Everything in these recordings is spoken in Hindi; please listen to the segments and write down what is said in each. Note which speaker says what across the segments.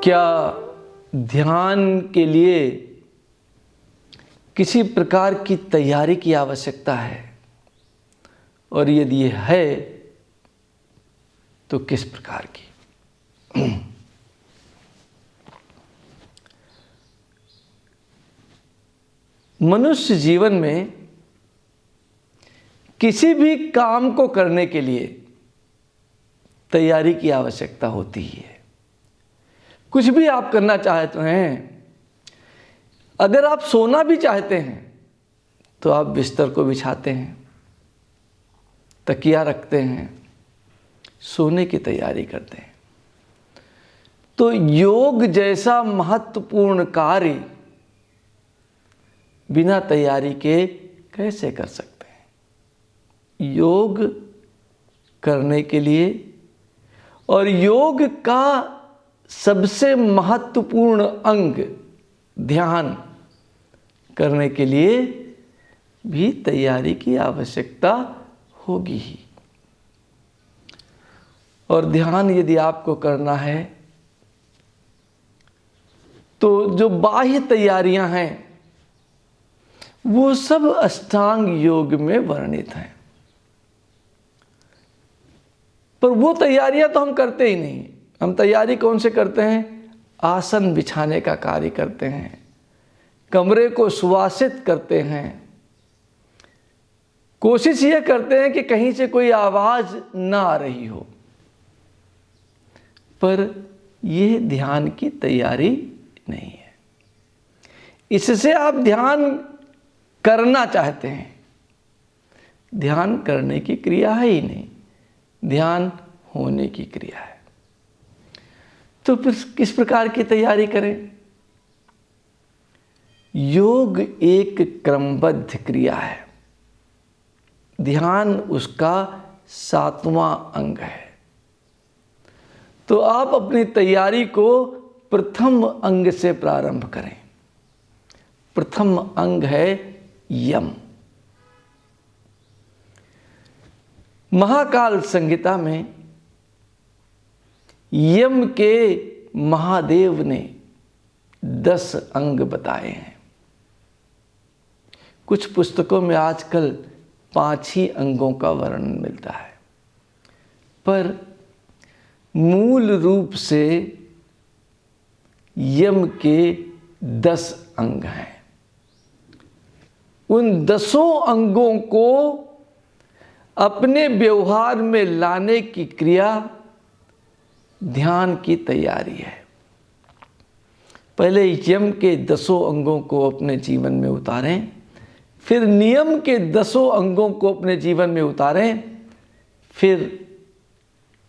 Speaker 1: क्या ध्यान के लिए किसी प्रकार की तैयारी की आवश्यकता है, और यदि है तो किस प्रकार की? मनुष्य जीवन में किसी भी काम को करने के लिए तैयारी की आवश्यकता होती ही है। कुछ भी आप करना चाहते हैं, अगर आप सोना भी चाहते हैं तो आप बिस्तर को बिछाते हैं, तकिया रखते हैं, सोने की तैयारी करते हैं। तो योग जैसा महत्वपूर्ण कार्य बिना तैयारी के कैसे कर सकते हैं? योग करने के लिए और योग का सबसे महत्वपूर्ण अंग ध्यान करने के लिए भी तैयारी की आवश्यकता होगी ही। और ध्यान यदि आपको करना है तो जो बाह्य तैयारियां हैं वो सब अष्टांग योग में वर्णित हैं, पर वो तैयारियां तो हम करते ही नहीं। हम तैयारी कौन से करते हैं? आसन बिछाने का कार्य करते हैं, कमरे को सुवासित करते हैं, कोशिश ये करते हैं कि कहीं से कोई आवाज ना आ रही हो, पर यह ध्यान की तैयारी नहीं है। इससे आप ध्यान करना चाहते हैं, ध्यान करने की क्रिया है ही नहीं, ध्यान होने की क्रिया है। तो फिर किस प्रकार की तैयारी करें? योग एक क्रमबद्ध क्रिया है, ध्यान उसका 7वां अंग है। तो आप अपनी तैयारी को प्रथम अंग से प्रारंभ करें। प्रथम अंग है यम। महाकाल संहिता में यम के महादेव ने 10 अंग बताए हैं। कुछ पुस्तकों में आजकल 5 ही अंगों का वर्णन मिलता है, पर मूल रूप से यम के 10 अंग हैं। उन 10 अंगों को अपने व्यवहार में लाने की क्रिया ध्यान की तैयारी है। पहले यम के 10 अंगों को अपने जीवन में उतारें, फिर नियम के 10 अंगों को अपने जीवन में उतारें, फिर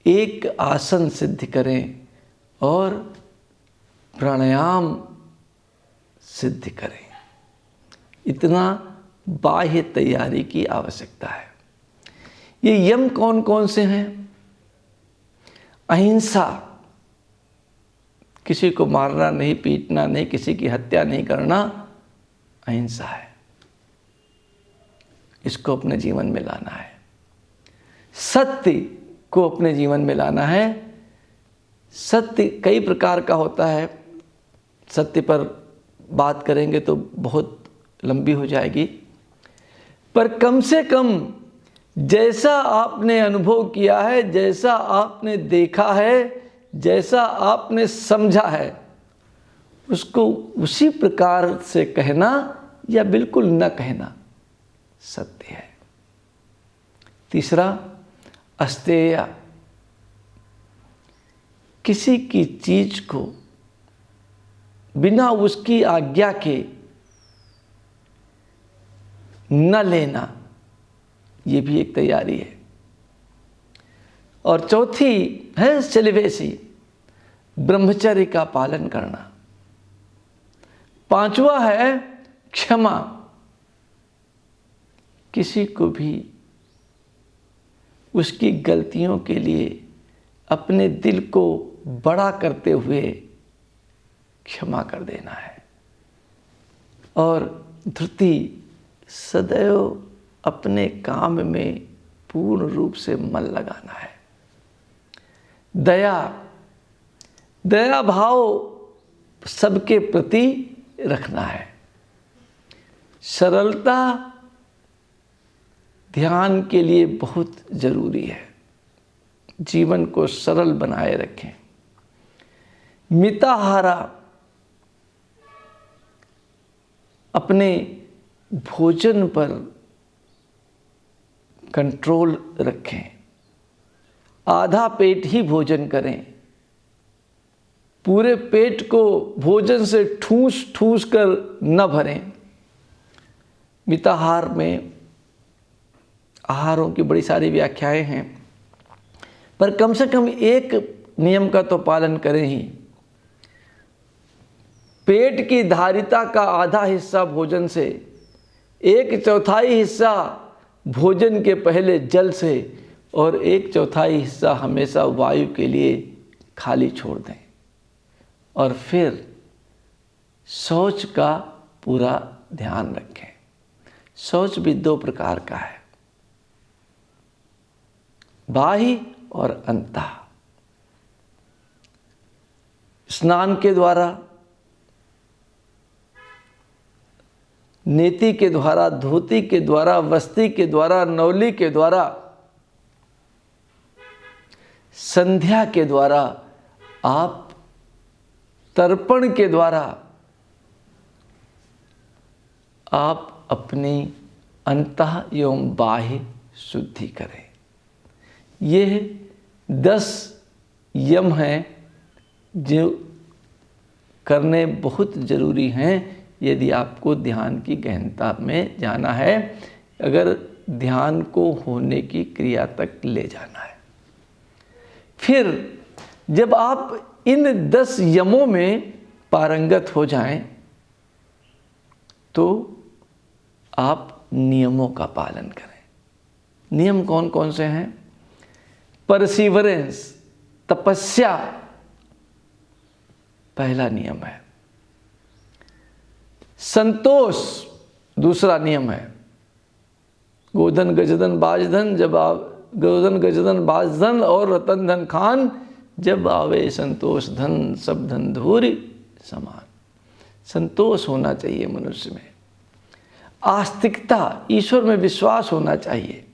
Speaker 1: एक आसन सिद्ध करें और प्राणायाम सिद्ध करें। इतना बाह्य तैयारी की आवश्यकता है। ये यम कौन कौन से हैं? अहिंसा, किसी को मारना नहीं, पीटना नहीं, किसी की हत्या नहीं करना, अहिंसा है। इसको अपने जीवन में लाना है। सत्य को अपने जीवन में लाना है। सत्य कई प्रकार का होता है, सत्य पर बात करेंगे तो बहुत लंबी हो जाएगी, पर कम से कम जैसा आपने अनुभव किया है, जैसा आपने देखा है, जैसा आपने समझा है, उसको उसी प्रकार से कहना या बिल्कुल न कहना सत्य है। तीसरा, अस्तेय। किसी की चीज को बिना उसकी आज्ञा के न लेना, ये भी एक तैयारी है। और चौथी है सेलिबेसी, ब्रह्मचर्य का पालन करना। 5वां है क्षमा। किसी को भी उसकी गलतियों के लिए अपने दिल को बड़ा करते हुए क्षमा कर देना है। और धृति, सदैव अपने काम में पूर्ण रूप से मन लगाना है। दया, दया भाव सबके प्रति रखना है। सरलता ध्यान के लिए बहुत जरूरी है। जीवन को सरल बनाए रखें। मिताहारा, अपने भोजन पर कंट्रोल रखें। आधा पेट ही भोजन करें। पूरे पेट को भोजन से ठूस ठूस कर न भरें। मिताहार में आहारों की बड़ी सारी व्याख्याएं हैं, पर कम से कम एक नियम का तो पालन करें ही। पेट की धारिता का आधा हिस्सा भोजन से, 1/4 हिस्सा भोजन के पहले जल से और 1/4 हिस्सा हमेशा वायु के लिए खाली छोड़ दें। और फिर शौच का पूरा ध्यान रखें। शौच भी 2 प्रकार का है, बाह्य और अंतः। स्नान के द्वारा, नेति के द्वारा, धोती के द्वारा, वस्ती के द्वारा, नौली के द्वारा, संध्या के द्वारा, आप तर्पण के द्वारा आप अपनी अंतः एवं बाह्य शुद्धि करें। ये 10 यम हैं जो करने बहुत ज़रूरी हैं यदि आपको ध्यान की गहनता में जाना है, अगर ध्यान को होने की क्रिया तक ले जाना है। फिर जब आप इन 10 यमों में पारंगत हो जाएं, तो आप नियमों का पालन करें। नियम कौन कौन से हैं? परसिवरेंस, तपस्या पहला नियम है। संतोष दूसरा नियम है। गोधन गजधन बाजधन, जब आप गोधन गजधन बाजधन और रतन धन खान, जब आवे संतोष धन, सब धन धूरी समान। संतोष होना चाहिए मनुष्य में। आस्तिकता, ईश्वर में विश्वास होना चाहिए।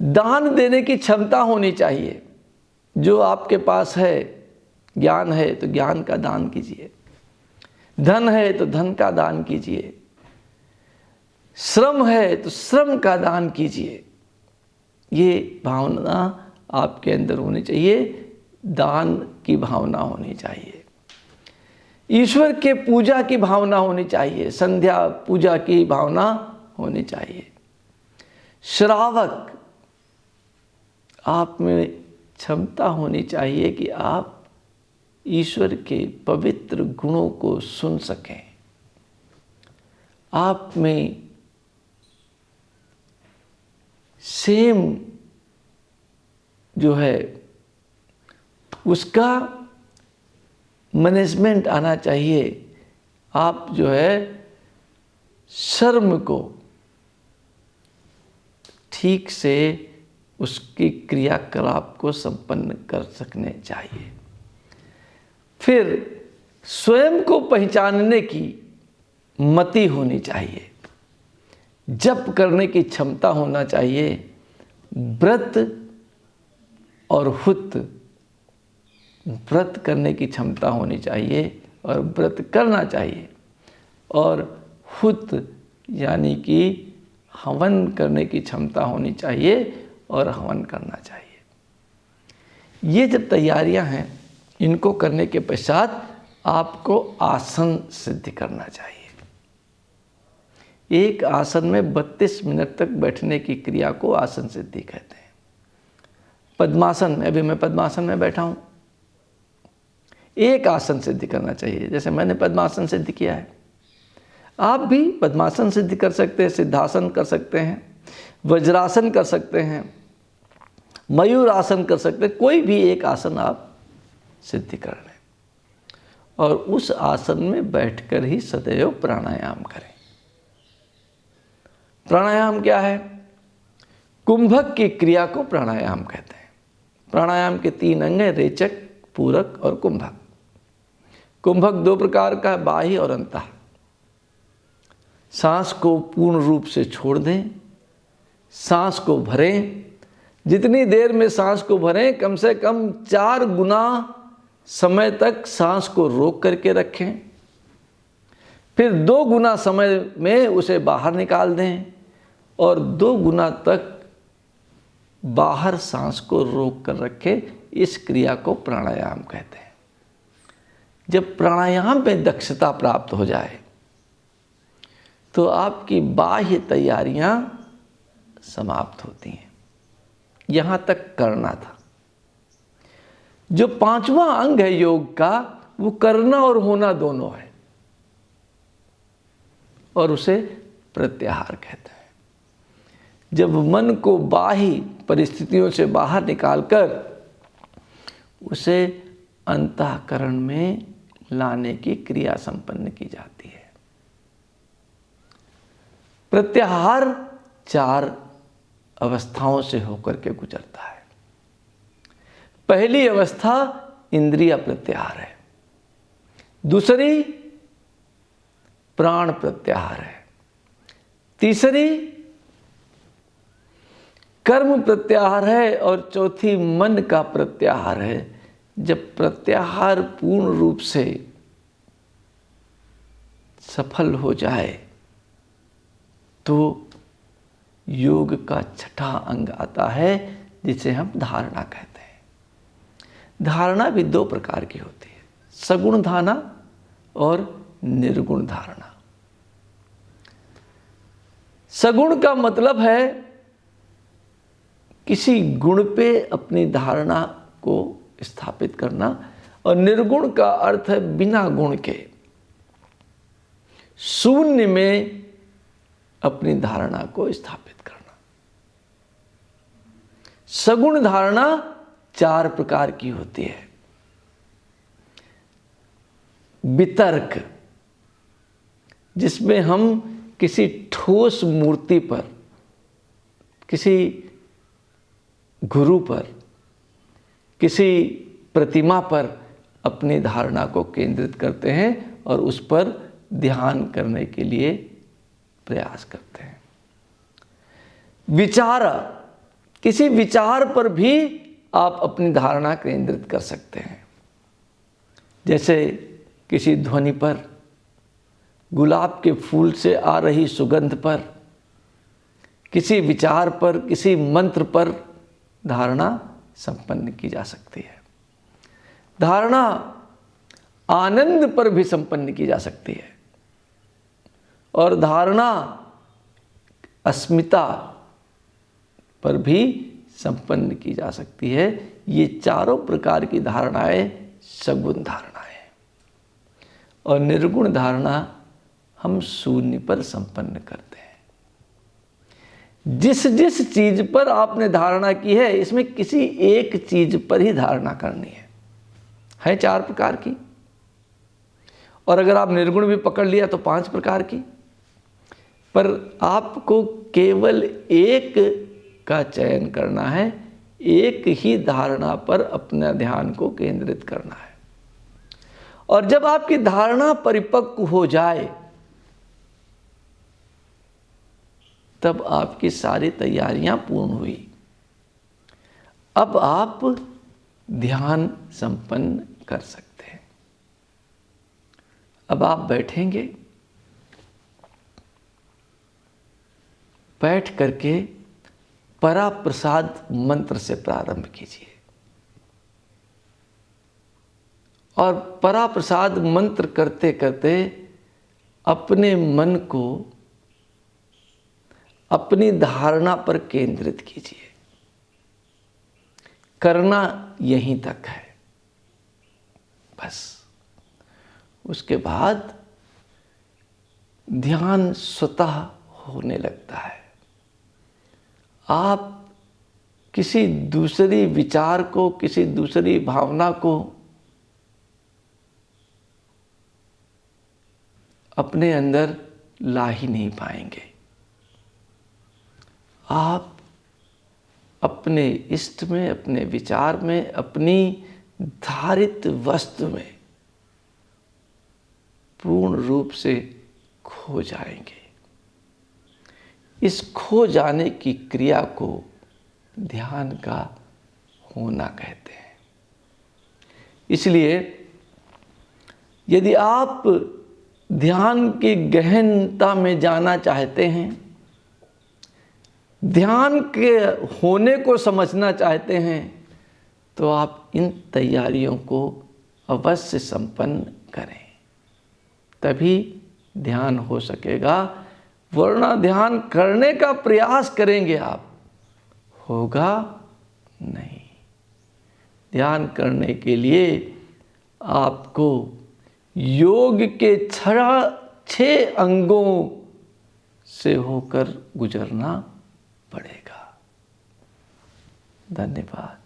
Speaker 1: दान देने की क्षमता होनी चाहिए। जो आपके पास है, ज्ञान है तो ज्ञान का दान कीजिए, धन है तो धन का दान कीजिए, श्रम है तो श्रम का दान कीजिए। ये भावना आपके अंदर होनी चाहिए, दान की भावना होनी चाहिए। ईश्वर के पूजा की भावना होनी चाहिए, संध्या पूजा की भावना होनी चाहिए। श्रावक, आप में क्षमता होनी चाहिए कि आप ईश्वर के पवित्र गुणों को सुन सकें। आप में सेम जो है उसका मैनेजमेंट आना चाहिए। आप जो है शर्म को ठीक से उसकी क्रियाकलाप को संपन्न कर सकने चाहिए। फिर स्वयं को पहचानने की मति होनी चाहिए, जप करने की क्षमता होना चाहिए, व्रत और हुत, व्रत करने की क्षमता होनी चाहिए और व्रत करना चाहिए, और हुत यानी कि हवन करने की क्षमता होनी चाहिए और हवन करना चाहिए। ये जब तैयारियां हैं, इनको करने के पश्चात आपको आसन सिद्ध करना चाहिए। एक आसन में 32 मिनट तक बैठने की क्रिया को आसन सिद्धि कहते हैं। पद्मासन में, अभी मैं पद्मासन में बैठा हूँ, एक आसन सिद्ध करना चाहिए। जैसे मैंने पद्मासन सिद्ध किया है, आप भी पद्मासन सिद्ध कर सकते हैं, सिद्धासन कर सकते हैं, वज्रासन कर सकते हैं, मयूर आसन कर सकते हैं। कोई भी एक आसन आप सिद्ध कर लें और उस आसन में बैठकर ही सदैव प्राणायाम करें। प्राणायाम क्या है? कुंभक की क्रिया को प्राणायाम कहते हैं। प्राणायाम के 3 अंग हैं, रेचक, पूरक और कुंभक। कुंभक दो प्रकार का है, बाह्य और अंतः। सांस को पूर्ण रूप से छोड़ दें, सांस को भरें। जितनी देर में सांस को भरें, कम से कम 4 गुना समय तक सांस को रोक करके रखें। फिर 2 गुना समय में उसे बाहर निकाल दें और 2 गुना तक बाहर सांस को रोक कर रखें। इस क्रिया को प्राणायाम कहते हैं। जब प्राणायाम में दक्षता प्राप्त हो जाए तो आपकी बाह्य तैयारियां समाप्त होती हैं। यहां तक करना था। जो 5वां अंग है योग का, वो करना और होना दोनों है, और उसे प्रत्याहार कहते हैं। जब मन को बाह्य परिस्थितियों से बाहर निकालकर उसे अंतःकरण में लाने की क्रिया संपन्न की जाती है। प्रत्याहार 4 अवस्थाओं से होकर के गुजरता है। पहली अवस्था इंद्रिय प्रत्याहार है, दूसरी प्राण प्रत्याहार है, तीसरी कर्म प्रत्याहार है और चौथी मन का प्रत्याहार है। जब प्रत्याहार पूर्ण रूप से सफल हो जाए तो योग का 6ठा अंग आता है, जिसे हम धारणा कहते हैं। धारणा भी 2 प्रकार की होती है, सगुण धारणा और निर्गुण धारणा। सगुण का मतलब है किसी गुण पे अपनी धारणा को स्थापित करना, और निर्गुण का अर्थ है बिना गुण के शून्य में अपनी धारणा को स्थापित करना। सगुण धारणा 4 प्रकार की होती है। वितर्क, जिसमें हम किसी ठोस मूर्ति पर, किसी गुरु पर, किसी प्रतिमा पर अपनी धारणा को केंद्रित करते हैं और उस पर ध्यान करने के लिए प्रयास करते हैं। विचार, किसी विचार पर भी आप अपनी धारणा केंद्रित कर सकते हैं। जैसे किसी ध्वनि पर, गुलाब के फूल से आ रही सुगंध पर, किसी विचार पर, किसी मंत्र पर धारणा संपन्न की जा सकती है। धारणा आनंद पर भी संपन्न की जा सकती है, और धारणा अस्मिता पर भी संपन्न की जा सकती है। ये चारों प्रकार की धारणाएं सगुण धारणाएं हैं, और निर्गुण धारणा हम शून्य पर संपन्न करते हैं। जिस जिस चीज पर आपने धारणा की है, इसमें किसी एक चीज पर ही धारणा करनी है 4 प्रकार की, और अगर आप निर्गुण भी पकड़ लिया तो 5 प्रकार की। पर आपको केवल एक का चयन करना है, एक ही धारणा पर अपना ध्यान को केंद्रित करना है। और जब आपकी धारणा परिपक्व हो जाए, तब आपकी सारी तैयारियां पूर्ण हुई। अब आप ध्यान संपन्न कर सकते हैं। अब आप बैठेंगे, बैठ करके पराप्रसाद मंत्र से प्रारंभ कीजिए, और पराप्रसाद मंत्र करते करते अपने मन को अपनी धारणा पर केंद्रित कीजिए। करना यहीं तक है बस। उसके बाद ध्यान स्वतः होने लगता है। आप किसी दूसरी विचार को, किसी दूसरी भावना को अपने अंदर ला ही नहीं पाएंगे। आप अपने इष्ट में, अपने विचार में, अपनी धारित वस्तु में पूर्ण रूप से खो जाएंगे। इस खो जाने की क्रिया को ध्यान का होना कहते हैं। इसलिए यदि आप ध्यान की गहनता में जाना चाहते हैं, ध्यान के होने को समझना चाहते हैं, तो आप इन तैयारियों को अवश्य संपन्न करें, तभी ध्यान हो सकेगा। वरना ध्यान करने का प्रयास करेंगे आप, होगा नहीं। ध्यान करने के लिए आपको योग के 6 अंगों से होकर गुजरना पड़ेगा। धन्यवाद।